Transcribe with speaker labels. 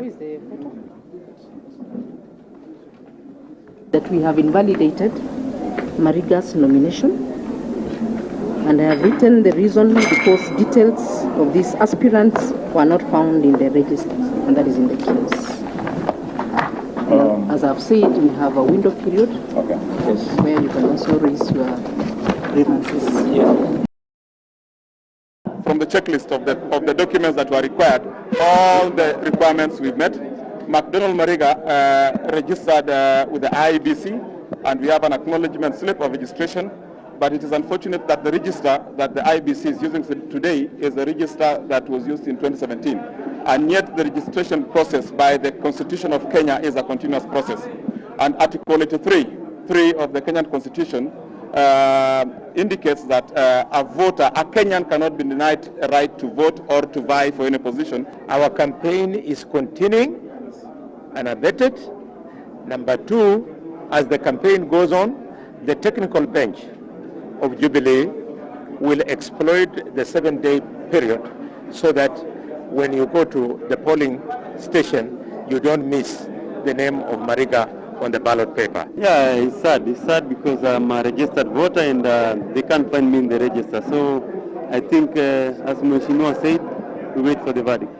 Speaker 1: Where is the photo? That we have invalidated Mariga's nomination, and I have written the reason because details of these aspirants were not found in the register, and that is in the case. As I've said, we have a window period where you can also raise your grievances.
Speaker 2: Yes. From the checklist of the documents that were required, all the requirements we've met. McDonald Mariga registered with the IEBC, and we have an acknowledgement slip of registration. But it is unfortunate that the register that the IEBC is using today is the register that was used in 2017. And yet the registration process by the Constitution of Kenya is a continuous process. And Article 83 of the Kenyan Constitution indicates that a voter, a Kenyan, cannot be denied a right to vote or to vie for any position.
Speaker 3: Our campaign is continuing and unabated. Number two, as the campaign goes on, the technical bench of Jubilee will exploit the 7-day period so that when you go to the polling station, you don't miss the name of Mariga on the ballot paper.
Speaker 4: Yeah, it's sad. It's sad because I'm a registered voter and they can't find me in the register. So I think, as Mheshimiwa said, we wait for the verdict.